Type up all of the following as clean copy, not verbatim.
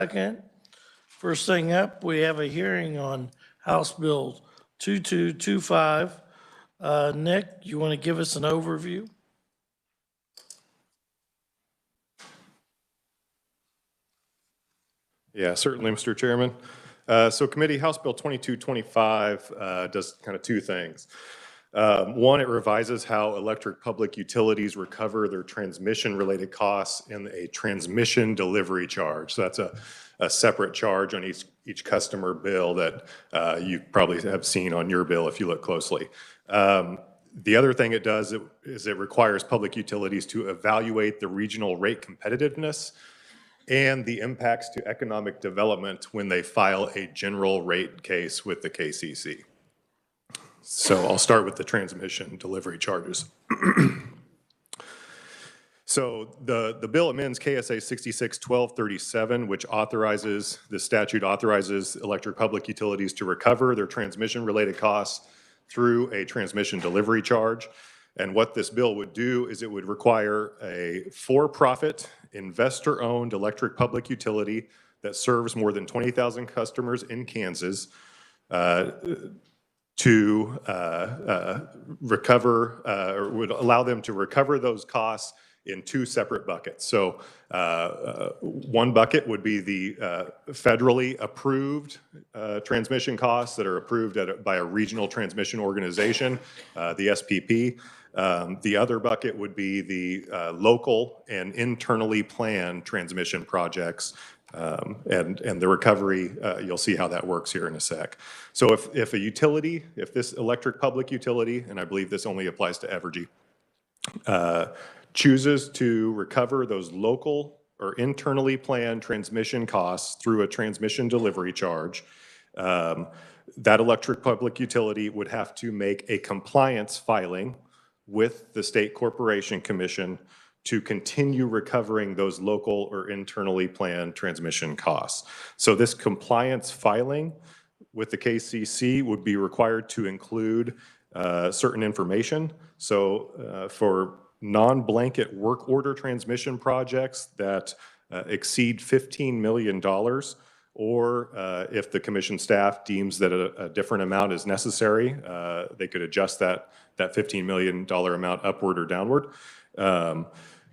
Second. First thing up, we have a hearing on House Bill 2225. Nick, you want to give us an overview? Yeah, certainly, Mr. Chairman. So committee, House Bill 2225 does kind of two things. One, it revises how electric public utilities recover their transmission-related costs in a transmission delivery charge. So that's a separate charge on each customer bill that you probably have seen on your bill if you look closely. The other thing it does is it requires public utilities to evaluate the regional rate competitiveness and the impacts to economic development when they file a general rate case with the KCC. So I'll start with the transmission delivery charges. So the bill amends KSA 66-1237, which authorizes, the statute authorizes electric public utilities to recover their transmission-related costs through a transmission delivery charge. And what this bill would do is it would require a for-profit, investor-owned electric public utility that serves more than 20,000 customers in Kansas to recover, or would allow them to recover those costs in two separate buckets. So one bucket would be the federally approved transmission costs that are approved by a regional transmission organization, the SPP. The other bucket would be the local and internally planned transmission projects. And the recovery, you'll see how that works here in a sec. So if a utility, if this electric public utility, and I believe this only applies to Evergy, chooses to recover those local or internally planned transmission costs through a transmission delivery charge, that electric public utility would have to make a compliance filing with the State Corporation Commission to continue recovering those local or internally planned transmission costs. So this compliance filing with the KCC would be required to include certain information. So for non-blanket work order transmission projects that exceed $15 million, or if the commission staff deems that a different amount is necessary, they could adjust that $15 million amount upward or downward.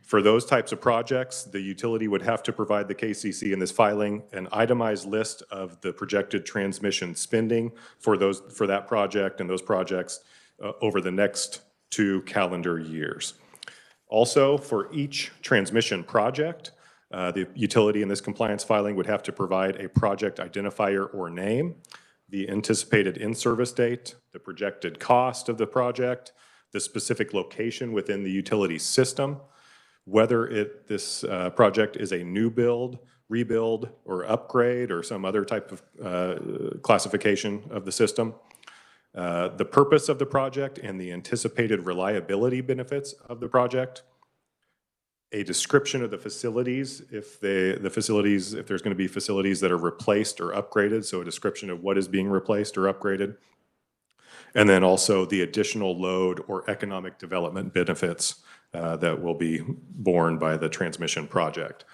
For those types of projects, the utility would have to provide the KCC in this filing an itemized list of the projected transmission spending for that project and those projects over the next 2 calendar years. Also, for each transmission project, the utility in this compliance filing would have to provide a project identifier or name, the anticipated in-service date, the projected cost of the project, the specific location within the utility system, whether this project is a new build, rebuild, or upgrade, or some other type of classification of the system, the purpose of the project and the anticipated reliability benefits of the project, a description of the facilities, if there's going to be facilities that are replaced or upgraded, so a description of what is being replaced or upgraded, and then also the additional load or economic development benefits that will be borne by the transmission project.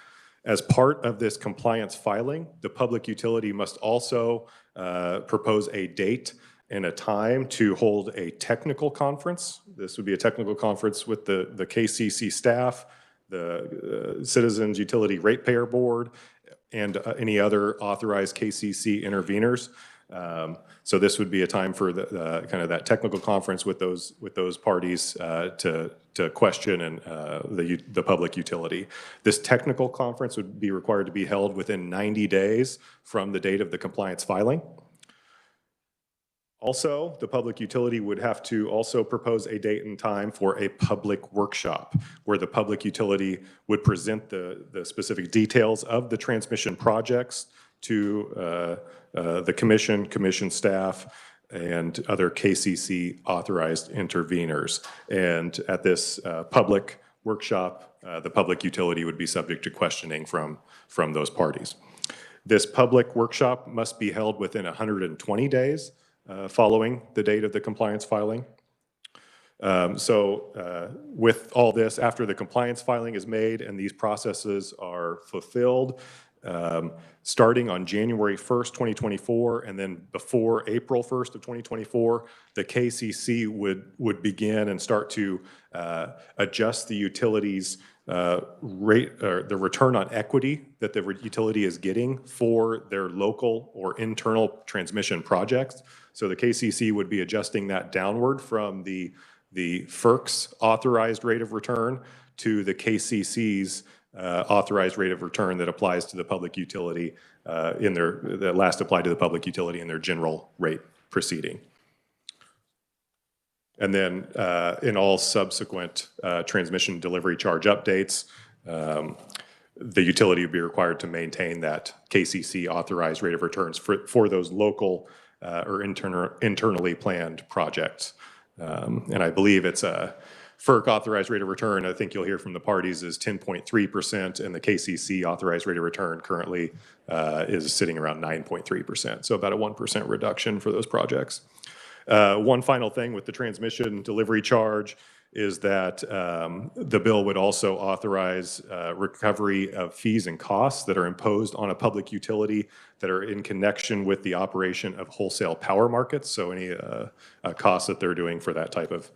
As part of this compliance filing, the public utility must also propose a date and a time to hold a technical conference. This would be a technical conference with the KCC staff, the Citizens Utility Ratepayer Board, and any other authorized KCC interveners. So this would be a time for the kind of that technical conference with those parties to question and the public utility. This technical conference would be required to be held within 90 days from the date of the compliance filing. Also, the public utility would have to also propose a date and time for a public workshop where the public utility would present the specific details of the transmission projects to the commission staff, and other KCC authorized interveners. And at this public workshop, the public utility would be subject to questioning from those parties. This public workshop must be held within 120 days following the date of the compliance filing. With all this, after the compliance filing is made and these processes are fulfilled, Starting on January 1st, 2024, and then before April 1st of 2024, the KCC would begin and start to adjust the utilities rate, or the return on equity that the utility is getting for their local or internal transmission projects. So the KCC would be adjusting that downward from the FERC's authorized rate of return to the KCC's authorized rate of return that applies to the public utility that last applied to the public utility in their general rate proceeding. And then in all subsequent transmission delivery charge updates, the utility would be required to maintain that KCC authorized rate of returns for those local or internally planned projects. And I believe it's a FERC authorized rate of return, I think you'll hear from the parties, is 10.3%, and the KCC authorized rate of return currently is sitting around 9.3%, so about a 1% reduction for those projects. One final thing with the transmission delivery charge is that the bill would also authorize recovery of fees and costs that are imposed on a public utility that are in connection with the operation of wholesale power markets, so any costs that they're doing for that type of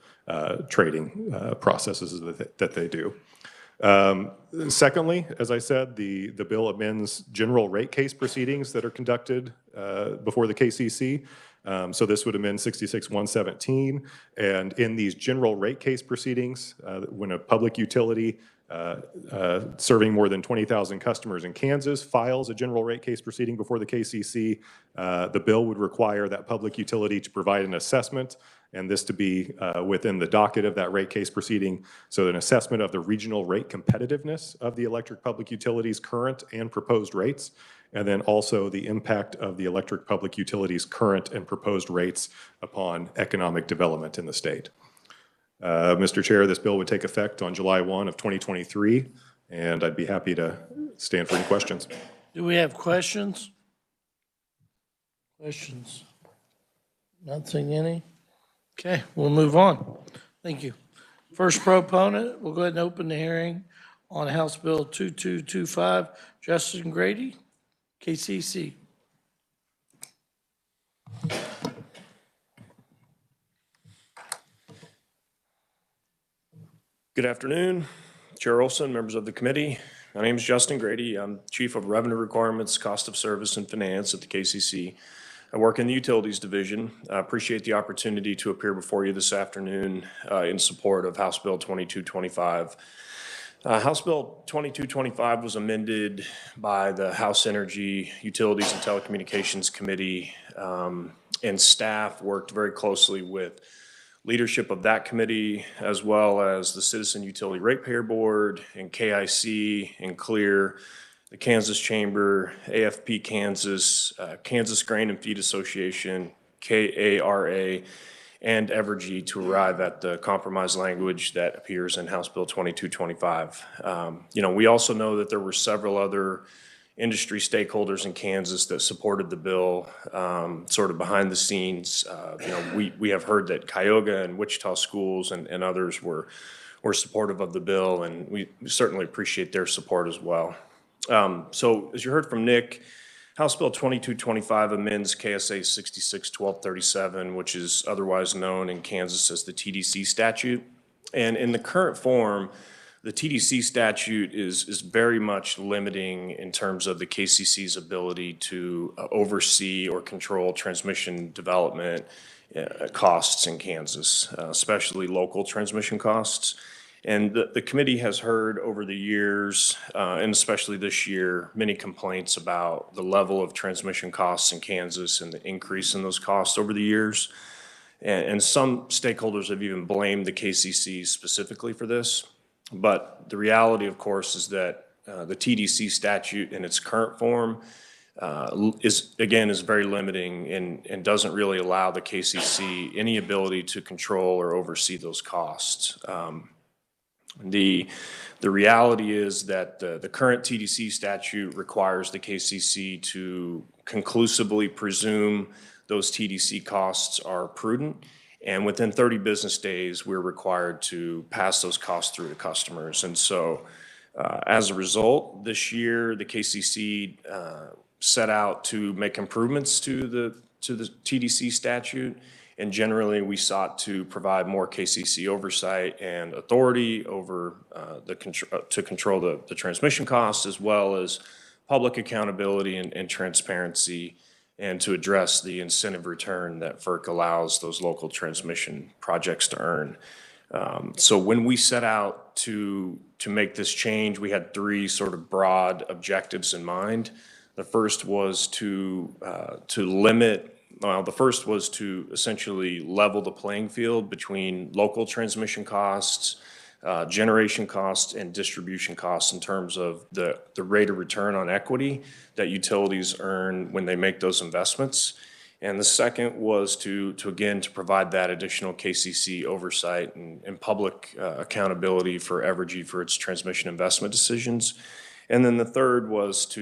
trading processes that they do. Secondly, as I said, the bill amends general rate case proceedings that are conducted before the KCC. So this would amend 66-117, and in these general rate case proceedings, when a public utility serving more than 20,000 customers in Kansas files a general rate case proceeding before the KCC, the bill would require that public utility to provide an assessment, and this to be within the docket of that rate case proceeding. So an assessment of the regional rate competitiveness of the electric public utilities' current and proposed rates, and then also the impact of the electric public utilities' current and proposed rates upon economic development in the state. Mr. Chair, this bill would take effect on July 1 of 2023, and I'd be happy to stand for any questions. Do we have questions? Questions? Not seeing any? Okay, we'll move on. Thank you. First proponent, we'll go ahead and open the hearing on House Bill 2225. Justin Grady, KCC. Good afternoon, Chair Olson, members of the committee. My name is Justin Grady. I'm Chief of Revenue Requirements, Cost of Service, and Finance at the KCC. I work in the Utilities Division. I appreciate the opportunity to appear before you this afternoon in support of House Bill 2225. House Bill 2225 was amended by the House Energy, Utilities, and Telecommunications Committee, and staff worked very closely with leadership of that committee, as well as the Citizen Utility Ratepayer Board and KIC and CLEAR, the Kansas Chamber, AFP Kansas, Kansas Grain and Feed Association, KARA, and Evergy to arrive at the compromise language that appears in House Bill 2225. We also know that there were several other industry stakeholders in Kansas that supported the bill, sort of behind the scenes. We have heard that Cuyahoga and Wichita schools and others were supportive of the bill, and we certainly appreciate their support as well. So as you heard from Nick, House Bill 2225 amends KSA 66-1237, which is otherwise known in Kansas as the TDC statute. And in the current form, the TDC statute is very much limiting in terms of the KCC's ability to oversee or control transmission development costs in Kansas, especially local transmission costs. And the committee has heard over the years, and especially this year, many complaints about the level of transmission costs in Kansas and the increase in those costs over the years. And some stakeholders have even blamed the KCC specifically for this. But the reality, of course, is that the TDC statute in its current form is very limiting and doesn't really allow the KCC any ability to control or oversee those costs. The reality is that the current TDC statute requires the KCC to conclusively presume those TDC costs are prudent, and within 30 business days, we're required to pass those costs through to customers. And so as a result, this year, the KCC set out to make improvements to the TDC statute. And generally, we sought to provide more KCC oversight and authority over to control the transmission costs, as well as public accountability and transparency, and to address the incentive return that FERC allows those local transmission projects to earn. So when we set out to make this change, we had three sort of broad objectives in mind. The first was to essentially level the playing field between local transmission costs, generation costs, and distribution costs in terms of the rate of return on equity that utilities earn when they make those investments. And the second was to provide that additional KCC oversight and public accountability for Evergy for its transmission investment decisions. And then the third was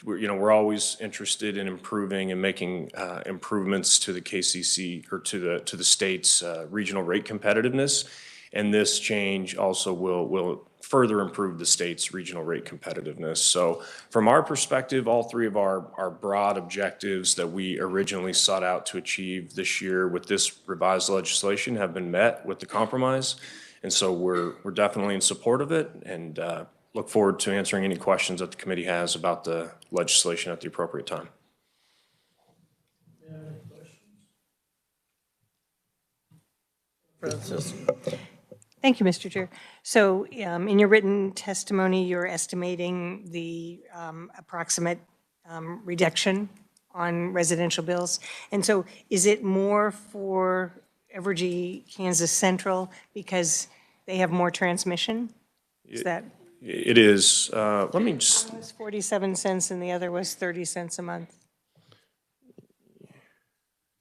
we're always interested in improving and making improvements to the KCC or to the state's regional rate competitiveness. And this change also will further improve the state's regional rate competitiveness. So from our perspective, all three of our broad objectives that we originally sought out to achieve this year with this revised legislation have been met with the compromise. And so we're definitely in support of it, and look forward to answering any questions that the committee has about the legislation at the appropriate time. Francis? Thank you, Mr. Chair. So in your written testimony, you're estimating the approximate reduction on residential bills. And so is it more for Evergy Kansas Central because they have more transmission? Is that? It is. Let me just. One was 47 cents and the other was 30 cents a month.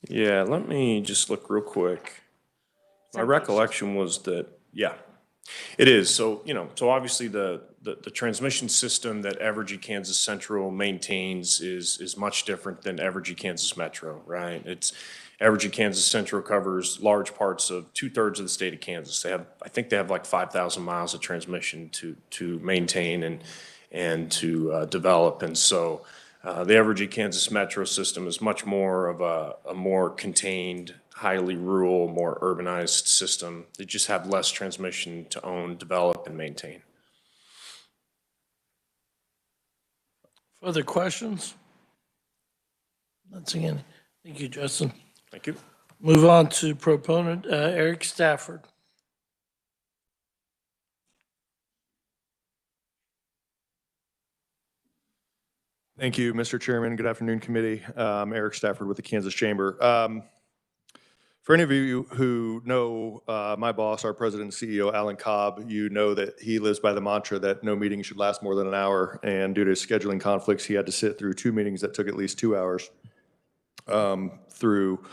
Yeah, let me just look real quick. My recollection was that, yeah, it is. So, so obviously the transmission system that Evergy Kansas Central maintains is much different than Evergy Kansas Metro, right? Evergy Kansas Central covers large parts of 2/3 of the state of Kansas. I think they have like 5,000 miles of transmission to maintain and to develop. And so the Evergy Kansas Metro system is much more of a more contained, highly rural, more urbanized system. They just have less transmission to own, develop, and maintain. Further questions? Not seeing any. Thank you, Justin. Thank you. Move on to proponent Eric Stafford. Thank you, Mr. Chairman. Good afternoon, committee. Eric Stafford with the Kansas Chamber. For any of you who know my boss, our president and CEO, Alan Cobb, you know that he lives by the mantra that no meeting should last more than an hour. And due to scheduling conflicts, he had to sit through 2 meetings that took at least 2 hours through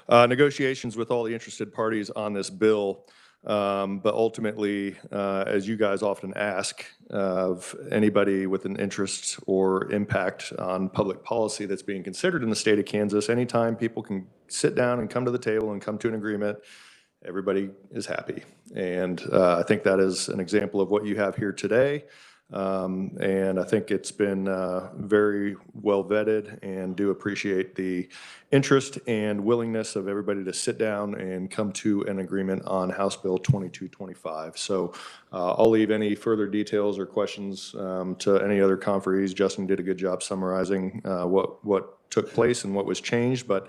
negotiations with all the interested parties on this bill. But ultimately, as you guys often ask of anybody with an interest or impact on public policy that's being considered in the state of Kansas, anytime people can sit down and come to the table and come to an agreement, everybody is happy. And I think that is an example of what you have here today. And I think it's been very well vetted, and do appreciate the interest and willingness of everybody to sit down and come to an agreement on House Bill 2225. So I'll leave any further details or questions to any other conferees. Justin did a good job summarizing what took place and what was changed, but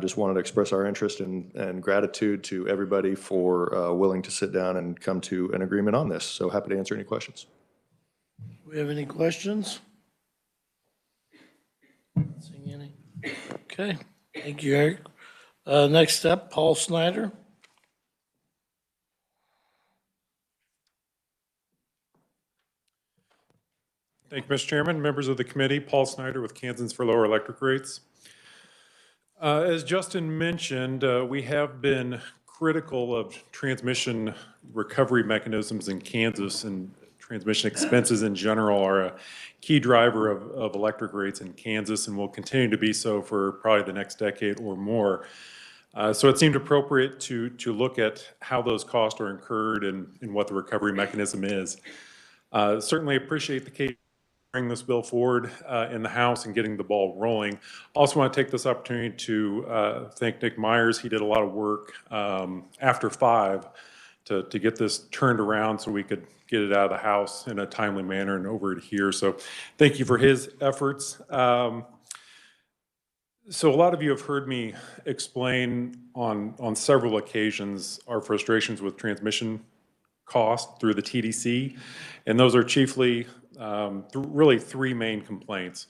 just wanted to express our interest and gratitude to everybody for willing to sit down and come to an agreement on this. So happy to answer any questions. Do we have any questions? Not seeing any. Okay, thank you, Eric. Next up, Paul Snyder. Thank you, Mr. Chairman, members of the committee. Paul Snyder with Kansans for Lower Electric Rates. As Justin mentioned, we have been critical of transmission recovery mechanisms in Kansas, and transmission expenses in general are a key driver of electric rates in Kansas, and will continue to be so for probably the next decade or more. So it seemed appropriate to look at how those costs are incurred and what the recovery mechanism is. Certainly appreciate the case bring this bill forward in the House and getting the ball rolling. Also want to take this opportunity to thank Nick Myers. He did a lot of work after 5 to get this turned around so we could get it out of the House in a timely manner and over it here. So thank you for his efforts. So a lot of you have heard me explain on several occasions our frustrations with transmission costs through the TDC, and those are chiefly really 3 main complaints.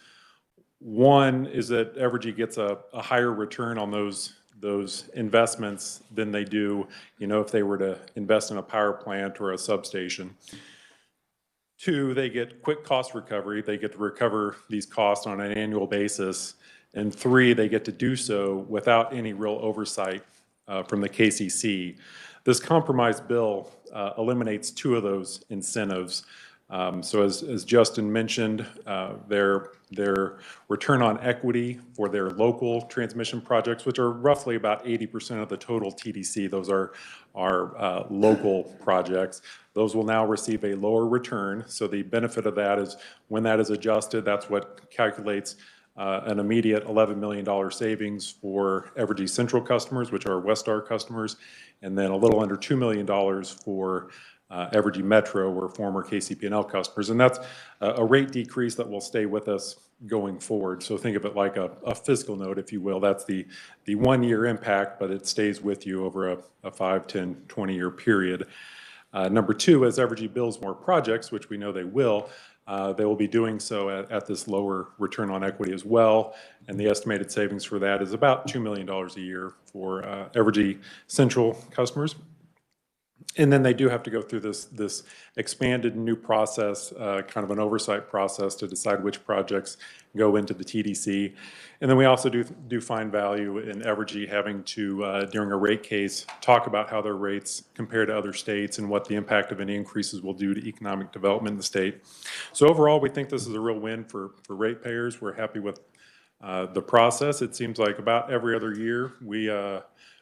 One is that Evergy gets a higher return on those investments than they do, if they were to invest in a power plant or a substation. 2, they get quick cost recovery. They get to recover these costs on an annual basis. And 3, they get to do so without any real oversight from the KCC. This compromise bill eliminates 2 of those incentives. So as Justin mentioned, their return on equity for their local transmission projects, which are roughly about 80% of the total TDC, those are local projects. Those will now receive a lower return. So the benefit of that is when that is adjusted, that's what calculates an immediate $11 million savings for Evergy Central customers, which are Westar customers, and then a little under $2 million for Evergy Metro, or former KCP&L customers. And that's a rate decrease that will stay with us going forward. So think of it like a fiscal note, if you will. That's the 1-year impact, but it stays with you over a 5, 10, 20-year period. Number 2, as Evergy builds more projects, which we know they will be doing so at this lower return on equity as well. And the estimated savings for that is about $2 million a year for Evergy Central customers. And then they do have to go through this expanded new process, kind of an oversight process to decide which projects go into the TDC. And then we also do find value in Evergy having to, during a rate case, talk about how their rates compare to other states and what the impact of any increases will do to economic development in the state. So overall, we think this is a real win for ratepayers. We're happy with the process. It seems like about every other year we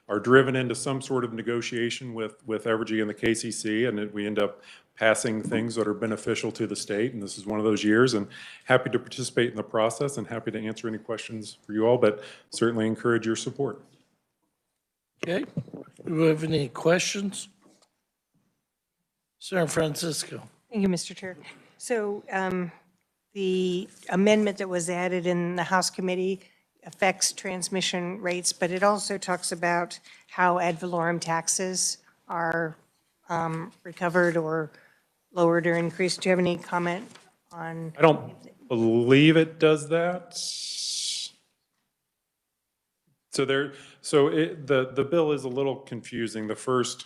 are driven into some sort of negotiation with Evergy and the KCC, and we end up passing things that are beneficial to the state, and this is one of those years, and happy to participate in the process and happy to answer any questions for you all, but certainly encourage your support. Okay, do we have any questions? San Francisco. Thank you, Mr. Chair. So the amendment that was added in the House committee affects transmission rates, but it also talks about how ad valorem taxes are recovered or lowered or increased. Do you have any comment on? I don't believe it does that. So the bill is a little confusing. The first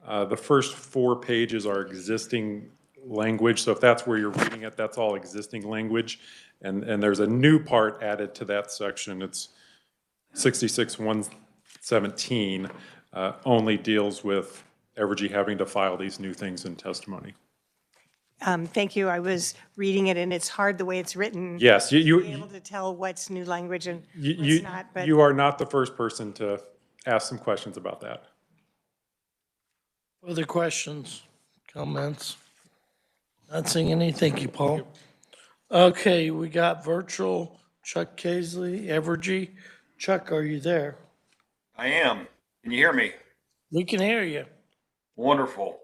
4 pages are existing language. So if that's where you're reading it, that's all existing language. And there's a new part added to that section. It's 66-117, only deals with Evergy having to file these new things in testimony. Thank you. I was reading it, and it's hard the way it's written. Yes, to be able to tell what's new language and what's not. But you are not the first person to ask some questions about that. Other questions, comments? Not seeing any. Thank you, Paul. Okay, we got virtual Chuck Casely, Evergy. Chuck, are you there? I am. Can you hear me? We can hear you. Wonderful.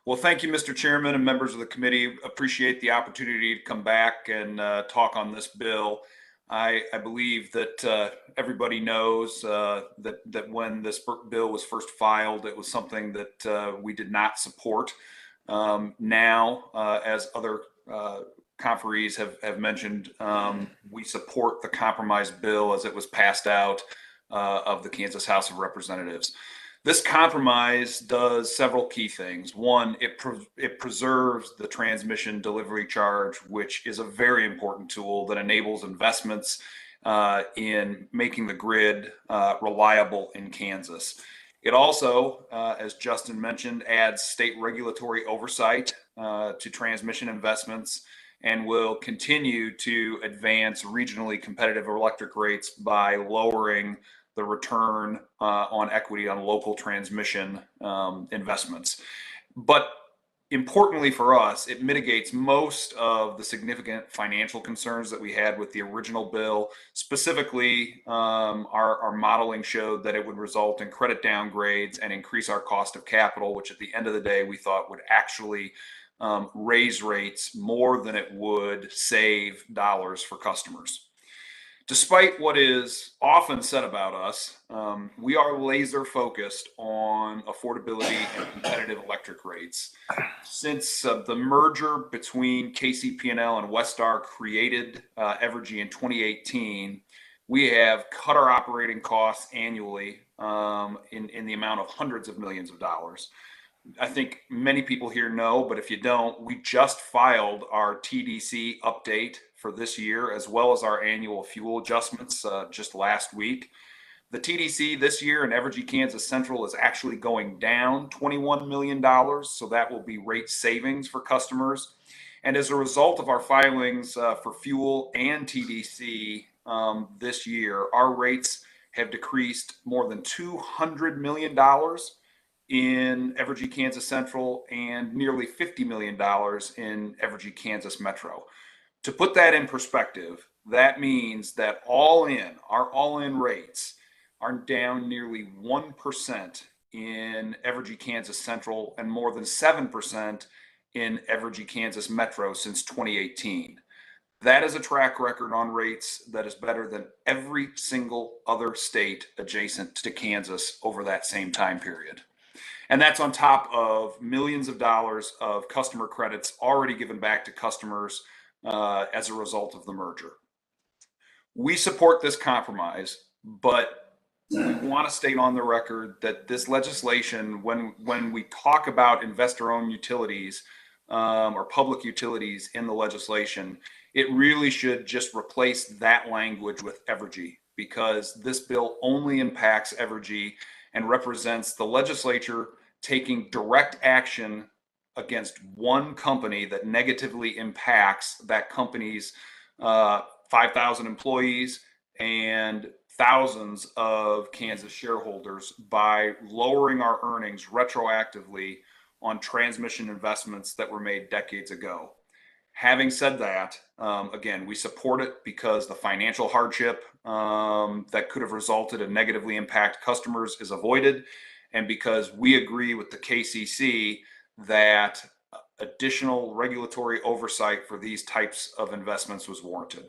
Well, thank you, Mr. Chairman and members of the committee. Appreciate the opportunity to come back and talk on this bill. I believe that everybody knows that when this bill was first filed, it was something that we did not support. Now, as other conferees have mentioned, we support the compromise bill as it was passed out of the Kansas House of Representatives. This compromise does several key things. One, it preserves the transmission delivery charge, which is a very important tool that enables investments in making the grid reliable in Kansas. It also, as Justin mentioned, adds state regulatory oversight to transmission investments and will continue to advance regionally competitive electric rates by lowering the return on equity on local transmission investments. But Importantly for us, it mitigates most of the significant financial concerns that we had with the original bill. Specifically, our modeling showed that it would result in credit downgrades and increase our cost of capital, which at the end of the day, we thought would actually raise rates more than it would save dollars for customers. Despite what is often said about us, we are laser focused on affordability and competitive electric rates. Since the merger between KCP&L and Westar created Evergy in 2018, we have cut our operating costs annually in the amount of hundreds of millions of dollars. I think many people here know, but if you don't, we just filed our TDC update for this year, as well as our annual fuel adjustments just last week. The TDC this year in Evergy, Kansas Central is actually going down $21 million, so that will be rate savings for customers. And as a result of our filings for fuel and TDC this year, our rates have decreased more than $200 million in Evergy, Kansas Central, and nearly $50 million in Evergy, Kansas Metro. To put that in perspective, that means that our all-in rates are down nearly 1% in Evergy, Kansas Central, and more than 7% in Evergy, Kansas Metro since 2018. That is a track record on rates that is better than every single other state adjacent to Kansas over that same time period. And that's on top of millions of dollars of customer credits already given back to customers as a result of the merger. We support this compromise, but we want to state on the record that this legislation, when we talk about investor-owned utilities or public utilities in the legislation, it really should just replace that language with Evergy, because this bill only impacts Evergy and represents the legislature taking direct action against one company that negatively impacts that company's 5,000 employees and thousands of Kansas shareholders by lowering our earnings retroactively on transmission investments that were made decades ago. Having said that, again, we support it because the financial hardship that could have resulted in negatively impact customers is avoided, and because we agree with the KCC that additional regulatory oversight for these types of investments was warranted.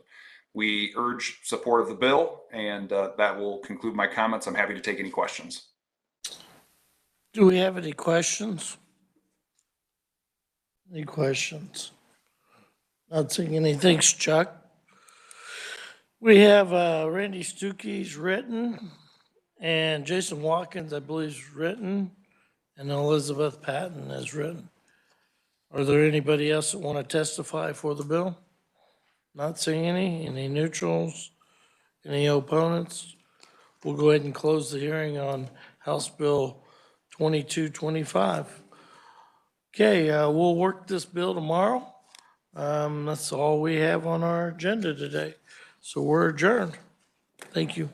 We urge support of the bill, and that will conclude my comments. I'm happy to take any questions. Do we have any questions? Any questions? Not seeing any. Thanks, Chuck. We have Randy Stuckey's written, and Jason Watkins, I believe, is written, and Elizabeth Patton is written. Are there anybody else that want to testify for the bill? Not seeing any. Any neutrals? Any opponents? We'll go ahead and close the hearing on House Bill 2225. Okay, we'll work this bill tomorrow. That's all we have on our agenda today. So we're adjourned. Thank you.